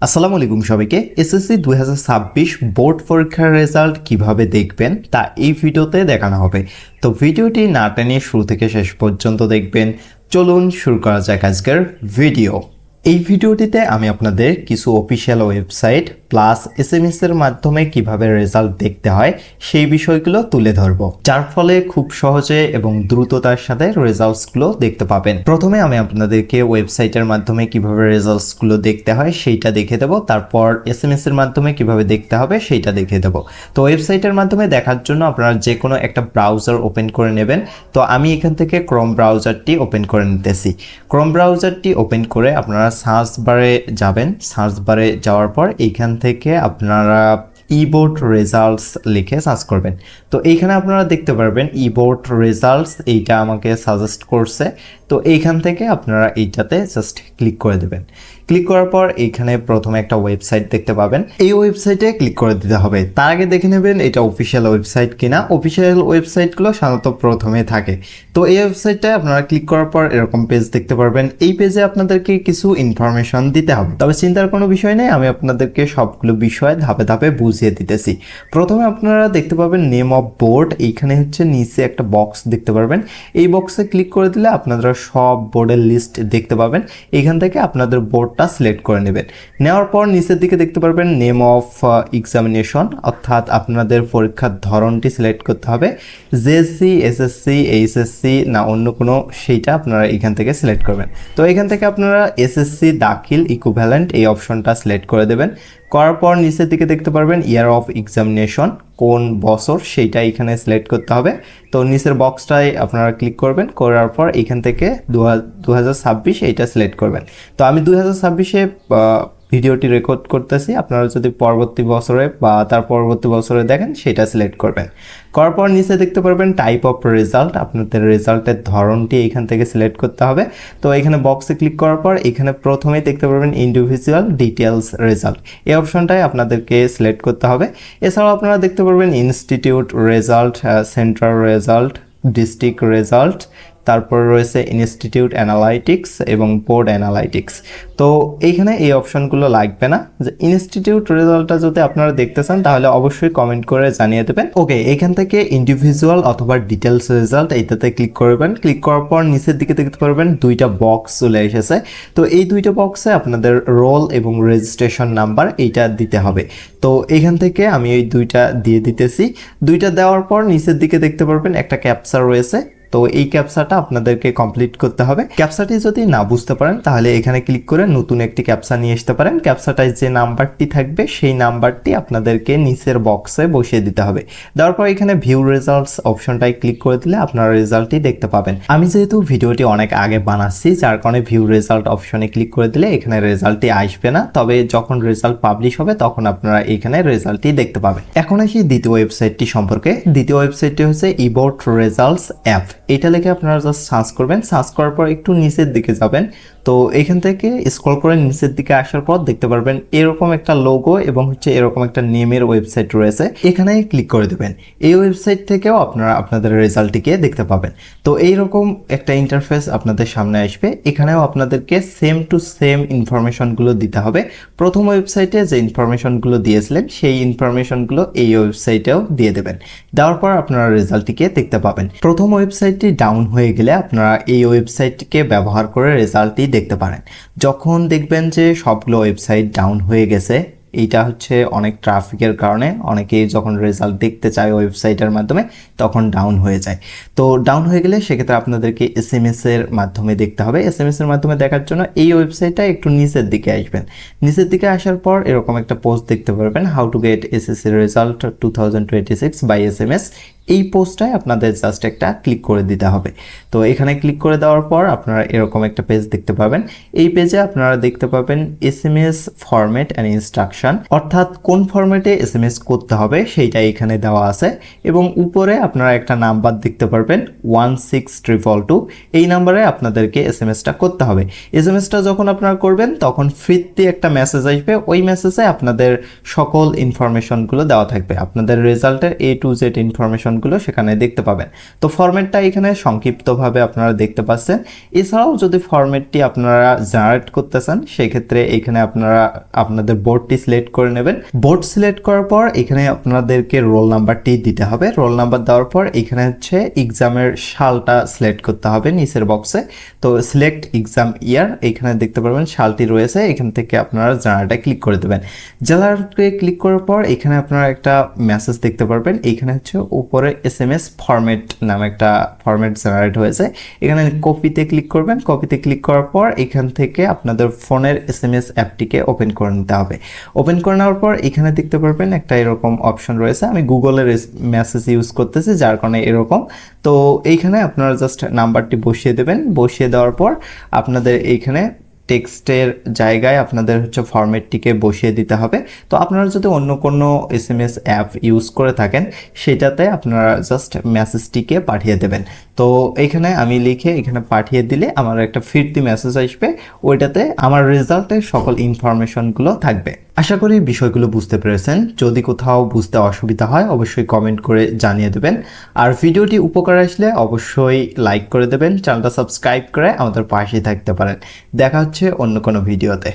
আসসালামু আলাইকুম সবাইকে। এসএসসি 2026 বোর্ড পরীক্ষার রেজাল্ট কিভাবে দেখবেন তা এই ভিডিওতে দেখানো হবে। তো ভিডিওটি না টেনে শুরু থেকে শেষ পর্যন্ত দেখবেন। চলুন শুরু করা যাক আজকের ভিডিও। এই ভিডিওটিতে আমি আপনাদের কিছু অফিসিয়াল ওয়েবসাইট প্লাস এসএমএস এর মাধ্যমে কিভাবে রেজাল্ট দেখতে হয় সেই বিষয়গুলো তুলে ধরব, যার ফলে খুব সহজে এবং দ্রুততার সাথে রেজাল্টসগুলো দেখতে পাবেন। প্রথমে আমি আপনাদেরকে ওয়েবসাইটের মাধ্যমে কিভাবে রেজাল্টসগুলো দেখতে হয় সেইটা দেখে দেব, তারপর এসএমএস এর মাধ্যমে কিভাবে দেখতে হবে সেইটা দেখে দেব। তো ওয়েবসাইটের মাধ্যমে দেখার জন্য আপনারা যে কোনো একটা ব্রাউজার ওপেন করে নেবেন। তো আমি এখান থেকে ক্রোম ব্রাউজারটি ওপেন করে নিতেছি। ক্রোম ব্রাউজারটি ওপেন করে আপনারা সার্চ বারে যাবেন। সার্চ বারে যাওয়ার পর এইখান থেকে আপনারা ইবোর্ড রেজাল্টস লিখে সার্চ করবেন। তো এইখানে আপনারা দেখতে পারবেন ইবোর্ড রেজাল্টস, এইটা আমাকে সাজেস্ট করছে। তো এইখান থেকে আপনারা এইটাতে জাস্ট ক্লিক করে দেবেন। ক্লিক করার পর এইখানে প্রথমে একটা ওয়েবসাইট দেখতে পাবেন, এই ওয়েবসাইটে ক্লিক করে দিতে হবে। তার আগে দেখে নেবেন এটা অফিসিয়াল ওয়েবসাইট কিনা। অফিসিয়াল ওয়েবসাইটগুলো সাধারণত প্রথমে থাকে। তো এই ওয়েবসাইটটায় আপনারা ক্লিক করার পর এরকম পেজ দেখতে পারবেন। এই পেজে আপনাদেরকে কিছু ইনফরমেশন দিতে হবে, তবে চিন্তার কোনো বিষয় নেই, আমি আপনাদেরকে সবগুলো বিষয় ধাপে ধাপে বুঝিয়ে দিতেছি। প্রথমে আপনারা দেখতে পাবেন নেম অফ বোর্ড, এইখানে হচ্ছে নিচে একটা বক্স দেখতে পারবেন। এই বক্সে ক্লিক করে দিলে আপনারা সব বোর্ডের লিস্ট দেখতে পাবেন। এখান থেকে আপনাদের বোর্ডটা সিলেক্ট করে নেবেন। নেওয়ার পর নিচের দিকে দেখতে পারবেন নেম অফ এক্সামিনেশন, অর্থাৎ আপনাদের পরীক্ষার ধরনটি সিলেক্ট করতে হবে। জেএসসি, এসএসসি, এইচএসসি না অন্য কোনো, সেইটা আপনারা এখান থেকে সিলেক্ট করবেন। তো এখান থেকে আপনারা এসএসসি দাখিল ইকুইভ্যালেন্ট এই অপশনটা সিলেক্ট করে দেবেন। করার পর নিচের দিকে দেখতে পারবেন ইয়ার অফ এক্সামিনেশন, কোন বছর সেইটা এখানে সিলেক্ট করতে হবে। তো নিচের বক্সটায় আপনারা ক্লিক করবেন। করার পর এখান থেকে 2026 এইটা সিলেক্ট করবেন। তো আমি 2026-এ ভিডিওটি রেকর্ড করতেছি, আপনারা যদি পরবর্তী বছরে বা তার পরবর্তী বছরে দেখেন সেটা সিলেক্ট করবেন। করার পর নিচে দেখতে পারবেন টাইপ অফ রেজাল্ট, আপনাদের রেজাল্টের ধরনটি এখান থেকে সিলেক্ট করতে হবে। তো এখানে বক্সে ক্লিক করার পর এখানে প্রথমেই দেখতে পারবেন ইন্ডিভিজুয়াল ডিটেলস রেজাল্ট, এই অপশনটাই আপনাদেরকে সিলেক্ট করতে হবে। এছাড়াও আপনারা দেখতে পারবেন institute result, central result, district result, তারপর রয়েছে ইনস্টিটিউট অ্যানালাইটিক্স এবং বোর্ড অ্যানালাইটিক্স। তো এইখানে এই অপশনগুলো লাগবে না। যে ইনস্টিটিউট রেজাল্টটা যদি আপনারা দেখতে চান তাহলে অবশ্যই কমেন্ট করে জানিয়ে দেবেন। ওকে, এখান থেকে ইন্ডিভিজুয়াল অথবা ডিটেলস রেজাল্ট এইটাতে ক্লিক করবেন। ক্লিক করার পর নিচের দিকে দেখতে পারবেন দুইটা বক্স চলে এসেছে। তো এই দুইটা বক্সে আপনাদের রোল এবং রেজিস্ট্রেশন নাম্বার এইটা দিতে হবে। তো এখান থেকে আমি এই দুইটা দিয়ে দিতেছি। দুইটা দেওয়ার পর নিচের দিকে দেখতে পারবেন একটা ক্যাপচা রয়েছে। তো এই ক্যাপচাটা আপনাদেরকে কমপ্লিট করতে হবে। ক্যাপচাটি যদি না বুঝতে পারেন তাহলে এখানে ক্লিক করে নতুন একটি ক্যাপচা নিয়ে আসতে পারেন। ক্যাপচাটায় যে নাম্বারটি থাকবে সেই নাম্বারটি আপনাদেরকে নিচের বক্সে বসিয়ে দিতে হবে। দেওয়ার পর এখানে ভিউ রেজাল্টস অপশনটায় ক্লিক করে দিলে আপনারা রেজাল্টটি দেখতে পাবেন। আমি যেহেতু ভিডিওটি অনেক আগে বানাচ্ছি যার কারণে ভিউ রেজাল্ট অপশনে ক্লিক করে দিলে এখানে রেজাল্টটি আসবে না, তবে যখন রেজাল্ট পাবলিশ হবে তখন আপনারা এখানে রেজাল্টটি দেখতে পাবেন। এখন আসি দ্বিতীয় ওয়েবসাইটটি সম্পর্কে। দ্বিতীয় ওয়েবসাইটটি হচ্ছে ইবোর্ড রেজাল্টস অ্যাপ। এটা লিখে আপনারা জাস্ট সার্চ করবেন। সার্চ করার পর একটু নিচের দিকে যাবেন। তো এখান থেকে স্ক্রল করে নিচের দিকে আসার পর দেখতে পারবেন এরকম একটা লোগো এবং হচ্ছে এরকম একটা নেমের ওয়েবসাইট রয়েছে, এখানে ক্লিক করে দেবেন। এই ওয়েবসাইট থেকেও আপনারা আপনাদের রেজাল্টটিকে দেখতে পাবেন। তো এইরকম একটা ইন্টারফেস আপনাদের সামনে আসবে। এখানেও আপনাদেরকে সেম টু সেম ইনফরমেশনগুলো দিতে হবে। প্রথম ওয়েবসাইটে যে ইনফরমেশনগুলো দিয়েছিলেন সেই ইনফরমেশনগুলো এই ওয়েবসাইটেও দিয়ে দেবেন। দেওয়ার পর আপনারা রেজাল্টটিকে দেখতে পাবেন। প্রথম ওয়েবসাইটটি ডাউন হয়ে গেলে আপনারা এই ওয়েবসাইটটিকে ব্যবহার করে রেজাল্টটি দেখতে পারেন। যখন দেখবেন যে সবগুলো ওয়েবসাইট ডাউন হয়ে গেছে, এইটা হচ্ছে অনেক ট্রাফিকের কারণে অনেকেই যখন রেজাল্ট দেখতে চায় ওয়েবসাইটের মাধ্যমে তখন ডাউন হয়ে যায়। তো ডাউন হয়ে গেলে সেক্ষেত্রে আপনাদেরকে এসএমএস এর মাধ্যমে দেখতে হবে। এসএমএস এর মাধ্যমে দেখার জন্য এই ওয়েবসাইটটা একটু নিচের দিকে আসবেন। নিচের দিকে আসার পর এরকম একটা পোস্ট দেখতে পারবেন, how to get SSC result 2026 by SMS. এই পোস্টটায় আপনাদের জাস্ট একটা ক্লিক করে দিতে হবে। তো এখানে ক্লিক করে দেওয়ার পর আপনারা এরকম একটা পেজ দেখতে পাবেন। এই পেজে আপনারা দেখতে পাবেন এসএমএস ফরম্যাট অ্যান্ড ইনস্ট্রাকশন, অর্থাৎ কোন ফরম্যাটে এসএমএস করতে হবে সেইটা এখানে দেওয়া আছে। এবং উপরে আপনারা একটা নাম্বার দেখতে পারবেন 16222, এই নাম্বারে আপনাদেরকে এসএমএসটা করতে হবে। এসএমএসটা যখন আপনারা করবেন তখন ফ্রিতে একটা মেসেজ আসবে। ওই মেসেজে আপনাদের সকল ইনফরমেশনগুলো দেওয়া থাকবে, আপনাদের রেজাল্টের A to Z ইনফরমেশন ইনফরমেশনগুলো সেখানে দেখতে পাবেন। তো ফরম্যাটটা এখানে সংক্ষিপ্তভাবে আপনারা দেখতে পাচ্ছেন। এছাড়াও যদি ফরম্যাটটি আপনারা জেনারেট করতে চান সেক্ষেত্রে এখানে আপনারা আপনাদের বোর্ডটি সিলেক্ট করে নেবেন। বোর্ড সিলেক্ট করার পর এখানে আপনাদেরকে রোল নাম্বারটি দিতে হবে। রোল নাম্বার দেওয়ার পর এখানে হচ্ছে এক্সামের সালটা সিলেক্ট করতে হবে নিচের বক্সে। তো সিলেক্ট এক্সাম ইয়ার এখানে দেখতে পারবেন সালটি রয়েছে, এখান থেকে আপনারা জেনারেটে ক্লিক করে দেবেন। জেনারেটে ক্লিক করার পর এখানে আপনারা একটা মেসেজ দেখতে পারবেন, এখানে হচ্ছে উপরে SMS ফরম্যাট নামে একটা ফরম্যাট জেনারেট হয়েছে। এখানে কপিতে ক্লিক করবেন। কপিতে ক্লিক করার পর এখান থেকে আপনাদের ফোনের SMS অ্যাপটিকে ওপেন করে নিতে হবে। ওপেন করে নেওয়ার পর এখানে দেখতে পারবেন একটা এরকম অপশন রয়েছে। আমি গুগলের মেসেজ ইউজ করতেছি যার কারণে এরকম। তো এইখানে আপনারা জাস্ট নাম্বারটি বসিয়ে দেবেন। বসিয়ে দেওয়ার পর আপনাদের এইখানে টেক্সটের জায়গায় আপনাদের হচ্ছে ফরম্যাটটিকে বসিয়ে দিতে হবে। তো আপনারা যদি অন্য কোনো SMS অ্যাপ ইউজ করে থাকেন সেটাতে আপনারা জাস্ট মেসেজটিকে পাঠিয়ে দেবেন। তো এখানে আমি লিখে এখানে পাঠিয়ে দিলে আমার একটা ফিরতি মেসেজ আসবে, ওইটাতে আমার রেজাল্টের সকল ইনফরমেশনগুলো থাকবে। আশা করি বিষয়গুলো বুঝতে পেরেছেন। যদি কোথাও বুঝতে অসুবিধা হয় অবশ্যই কমেন্ট করে জানিয়ে দেবেন। আর ভিডিওটি উপকার আসলে অবশ্যই লাইক করে দেবেন, চ্যানেলটা সাবস্ক্রাইব করে আমাদের পাশেই থাকতে পারেন। দেখা হচ্ছে অন্য কোনো ভিডিওতে।